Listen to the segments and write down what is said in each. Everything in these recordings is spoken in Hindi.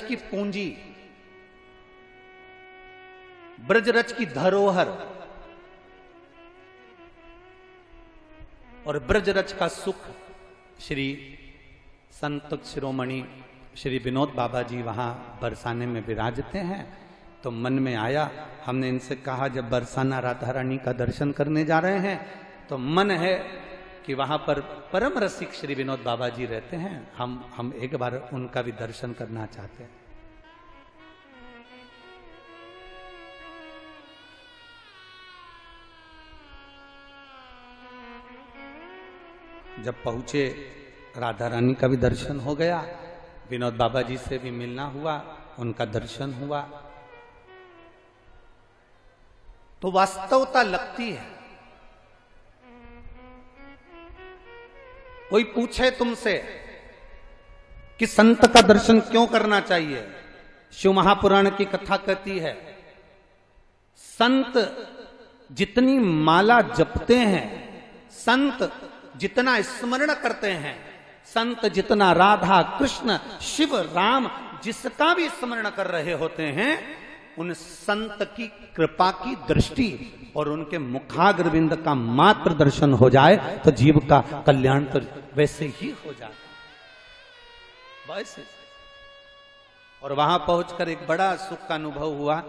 की पूंजी, ब्रजरज की धरोहर और ब्रजरज का सुख श्री संत शिरोमणि श्री विनोद बाबा जी वहां बरसाने में विराजते हैं। तो मन में आया, हमने इनसे कहा जब बरसाना राधा रानी का दर्शन करने जा रहे हैं तो मन है कि वहां पर परम रसिक श्री विनोद बाबा जी रहते हैं, हम एक बार उनका भी दर्शन करना चाहते हैं। जब पहुंचे राधा रानी का भी दर्शन हो गया, विनोद बाबा जी से भी मिलना हुआ, उनका दर्शन हुआ। तो वास्तवता लगती है। कोई पूछे तुमसे कि संत का दर्शन क्यों करना चाहिए, शिव महापुराण की कथा कहती है संत जितनी माला जपते हैं, संत जितना स्मरण करते हैं, संत जितना राधा कृष्ण शिव राम जिसका भी स्मरण कर रहे होते हैं, उन संत की कृपा की दृष्टि और उनके मुखाग्रविंद का मात्र दर्शन हो जाए तो जीव का कल्याण तो वैसे ही हो जाता वैसे। और वहां पहुंचकर एक बड़ा सुख का अनुभव हुआ।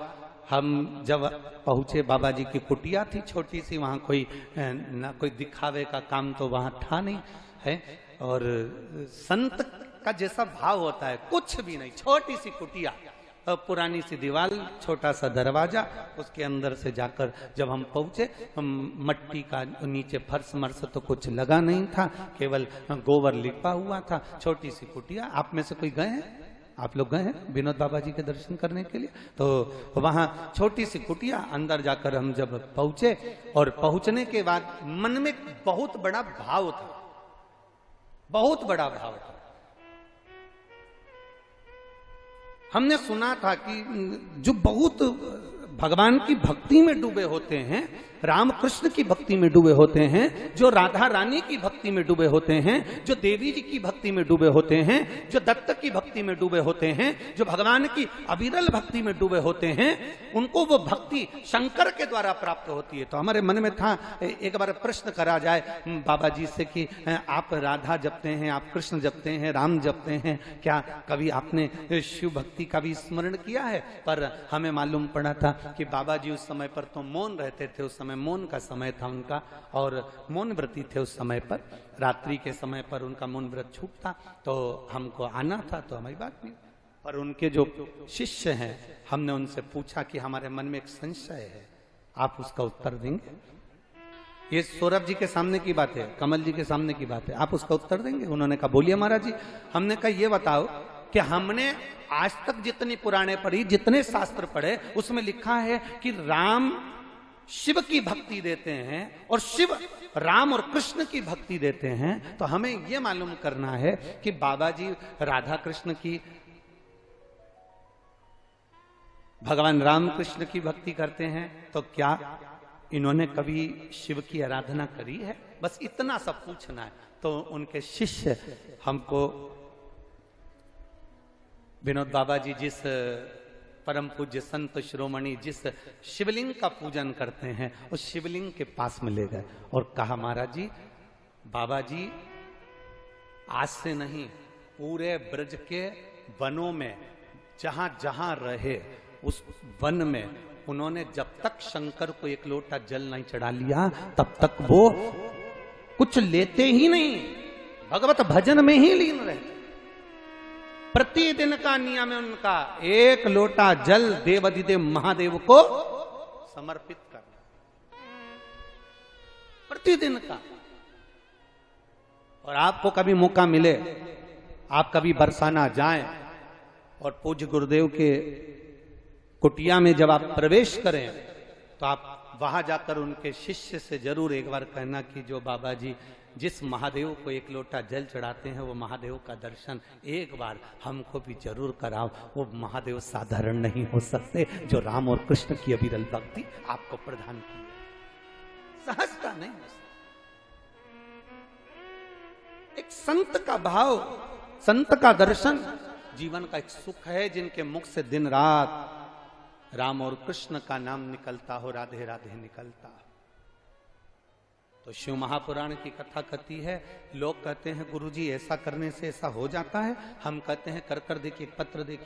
हम जब पहुंचे, बाबा जी की कुटिया थी छोटी सी, वहां कोई ना कोई दिखावे का काम तो वहां था नहीं है, और संत का जैसा भाव होता है कुछ भी नहीं, छोटी सी कुटिया, पुरानी सी दीवार, छोटा सा दरवाजा, उसके अंदर से जाकर जब हम पहुंचे, मट्टी का नीचे फर्श मर्स तो कुछ लगा नहीं था, केवल गोबर लिपा हुआ था, छोटी सी कुटिया। आप में से कोई गए हैं? आप लोग गए हैं विनोद बाबा जी के दर्शन करने के लिए? तो वहां छोटी सी कुटिया, अंदर जाकर हम जब पहुंचे और पहुंचने के बाद मन में बहुत बड़ा भाव था, बहुत बड़ा भाव था। हमने सुना था कि जो बहुत भगवान की भक्ति में डूबे होते हैं, राम कृष्ण की भक्ति में डूबे होते हैं, जो राधा रानी की भक्ति में डूबे होते हैं, जो देवी जी की भक्ति में डूबे होते हैं, जो दत्त की भक्ति में डूबे होते हैं, जो भगवान की अविरल भक्ति में डूबे होते हैं, उनको वो भक्ति शंकर के द्वारा प्राप्त होती है। तो हमारे मन में था एक बार प्रश्न करा जाए बाबा जी से कि आप राधा जपते हैं, आप कृष्ण जपते हैं, राम जपते हैं, क्या कभी आपने शिव भक्ति का भी स्मरण किया है? पर हमें मालूम पड़ा था कि बाबा जी उस समय पर तो मौन रहते थे, उस समय मौन का समय था उनका, और मौन व्रती थे उस समय पर, रात्रि के समय पर उनका मौन व्रत छूटता, तो हमको आना था तो हमारी बात नहीं। पर उनके जो शिष्य हैं, हमने उनसे पूछा कि हमारे मन में एक संशय है, आप उसका उत्तर देंगे? ये सौरभ जी के सामने की बात है, कमल जी के सामने की बात है, आप उसका उत्तर देंगे? उन्होंने कहा बोलिए महाराज जी। हमने कहा ये बताओ कि हमने आज तक जितनी पुराणे पढ़ी, जितने शास्त्र पढ़े, उसमें लिखा है कि राम शिव की भक्ति देते हैं और शिव राम और कृष्ण की भक्ति देते हैं। तो हमें यह मालूम करना है कि बाबा जी राधा कृष्ण की, भगवान राम कृष्ण की भक्ति करते हैं, तो क्या इन्होंने कभी शिव की आराधना करी है? बस इतना सब पूछना है। तो उनके शिष्य हमको विनोद बाबा जी जिस परम पूज्य संत शिरोमणि जिस शिवलिंग का पूजन करते हैं, उस शिवलिंग के पास में ले गए और कहा महाराज जी, बाबा जी आज से नहीं, पूरे ब्रज के वनों में जहां जहां रहे, उस वन में उन्होंने जब तक शंकर को एक लोटा जल नहीं चढ़ा लिया, तब तक वो कुछ लेते ही नहीं, भगवत भजन में ही लीन रहे। प्रतिदिन का नियम है उनका, एक लोटा जल देवाधिदेव महादेव को समर्पित करना, प्रतिदिन का। और आपको कभी मौका मिले, आप कभी बरसाना जाएं और पूज्य गुरुदेव के कुटिया में जब आप प्रवेश करें, तो आप वहां जाकर उनके शिष्य से जरूर एक बार कहना कि जो बाबा जी जिस महादेव को एक लोटा जल चढ़ाते हैं, वो महादेव का दर्शन एक बार हमको भी जरूर कराओ। वो महादेव साधारण नहीं हो सकते जो राम और कृष्ण की अविरल भक्ति आपको प्रदान की, सहजता नहीं हो सकती। एक संत का भाव, संत का दर्शन जीवन का एक सुख है, जिनके मुख से दिन रात राम और कृष्ण का नाम निकलता हो, राधे राधे निकलता हो। तो शिव महापुराण की कथा कथी है। लोग कहते हैं गुरुजी ऐसा करने से ऐसा हो जाता है, हम कहते हैं कर कर देखिए, पत्र देखिए,